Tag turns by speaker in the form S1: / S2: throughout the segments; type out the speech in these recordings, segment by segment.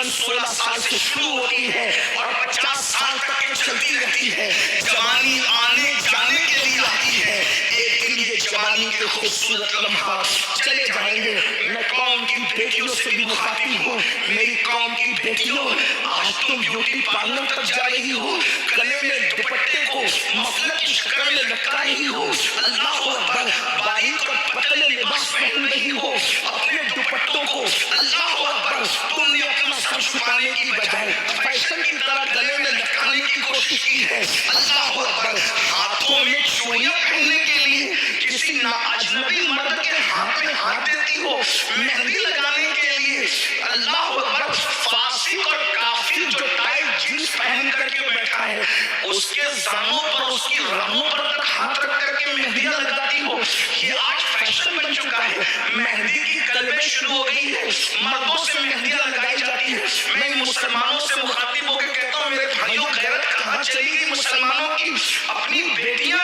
S1: تقریباً 16 سال سے شروع ہوتی ہے اور 50 سال تک کے چلتی رہتی ہے. جوانی آنے جانے کے لیے آتی ہے. ایک دن یہ جوانی کے خوبصورت لمحات چلے جائیں گے. میں قوم کی بیٹیوں سے بھی مخاطب ہوں. میری قوم کی بیٹیوں، آج تم بیوٹی پارلر تک جا رہی ہو، گلے میں دوپٹے کو مفلر کی شکل میں لٹکا رہی ہو، اللہ اکبر، باریک اور پتلے لباس پہن رہی ہو. اپنے دوپٹوں کو اللہ اکبر تم نے اپنا سر چھپانے کی بجائے فیشن کی طرح گلے میں لٹکانے کی کوشش کی ہے. اللہ اکبر، ہاتھوں میں چوڑیاں پہننے کے لیے کسی نااجنبی مرد کے ہاتھ میں ہاتھ دیتی ہو، مہندی لگانے کے لیے. اللہ اکبر، فاسق اور کافر جو ٹائٹ جینس پہن کر کے بیٹھا ہے اس کے زانوں پر، اس کی رانوں پر تک ہاتھ رکھ کر کے مہندیاں لگاتی ہو. یہ آج فیشن بن چکا ہے. مہندی کی کلبیں شروع ہو گئی ہے، مردوں سے مہندیاں لگائی جاتی ہے. میں مسلمانوں سے مخاطب ہو کے کہتا ہوں میرے بھائیوں، غیرت کہاں چلی گئی مسلمانوں کی؟ اپنی بیٹیاں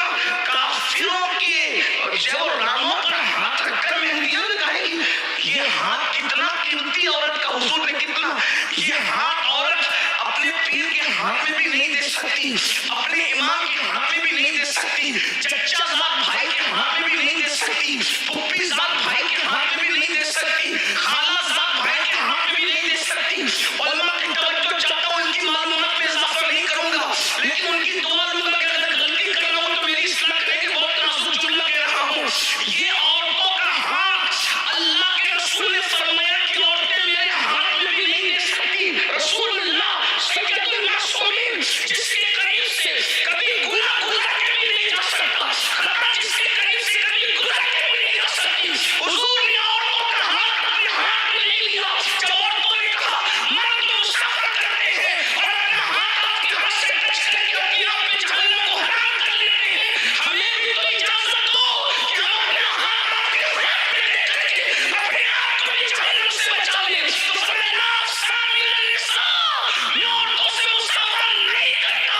S1: کافروں کی جو رانوں پر ہاتھ رکھ کر مہندیاں لگائے گی. یہ ہاتھ کتنا قیمتی عورت کا، حضور نے کتنا، یہ ہاتھ عورت اپنے پیر کے ہاتھ میں بھی نہیں دے سکتی، اپنے امام کے ہاتھ میں بھی نہیں دے سکتی، چچا زاد بھائی کے ہاتھ میں بھی نہیں دے سکتی، پھوپھی زاد بھائی کے ہاتھ میں بھی نہیں دے سکتی، خالہ زاد بھائی کے ہاتھ میں بھی نہیں دے سکتی. علماء کی توجہ چاہتا ہوں، ان کی معلومات میں اضافہ نہیں کروں گا لیکن ان کی دعا لوں گا کہ اگر غلطی کر رہا ہوں تو میری اصلاح کریں گے. بہت نازک جملہ کہہ رہا ہوں. یہ عورتوں کا ہاتھ، اللہ کے رسول نے فرمایا کہ عورتیں میرے ہاتھ میں بھی نہیں دے سکتی. رسول اللہ سیدۃ المعصومین، جس کے قریب سے کبھی گناہ گزر کے بھی نہیں جا سکتا، خطا جس کے قریب سے کبھی گزر کے بھی نہیں جا سکتی، حضور نے عورتوں کا ہاتھ اپنے ہاتھ میں نہیں لیا. جب عورتوں نے کہا مرد تو مسافر کرتے ہیں اور اپنا ہاتھ آپ کے ہاتھ سے ٹچ کر کے اپنی آپ میں جہنم کو حرام کر لیتے ہیں، ہمیں بھی تو اجازت دو کہ ہم اپنا ہاتھ آپ کے ہاتھ میں دے کر کے اپنے آپ کو بھی جہنم سے بچا لیں. تو فرمایا سامن النساء، میں عورتوں سے مسافر نہیں کرتا.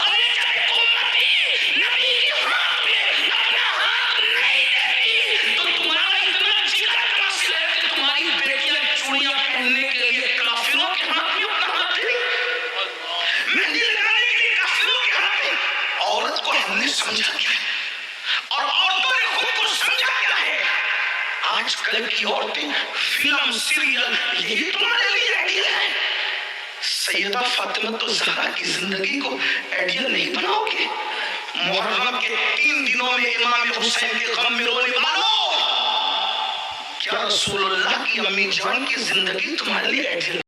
S1: ارے جب ایک امتی نبی کے ہاتھ میں اپنا ہاتھ نہیں دیتی تو تمہارا اتنا جگر کہاں سے ہے کہ تمہاری بیٹیاں چوڑیاں پہننے کے لیے کافروں کے ہاتھ میں اپنا ہاتھ دے، مہندی لگانے کے لیے کافروں کے ہاتھ میں. عورت کو ہم نے سمجھا کیا ہے اور عورتوں نے خود کو سمجھا کیا ہے؟ آج کل کی عورتیں فلم، سیریل، یہی تمہارے لیے آئیڈیا ہے. سیدہ فاطمہ الزہرا کی زندگی کو آئیڈیا نہیں بناؤ گے؟ محرم کے 3 دنوں میں امام حسین کے غم میں رونے والوں، کیا رسول اللہ کی امی جان کی زندگی تمہارے لیے آئیڈیا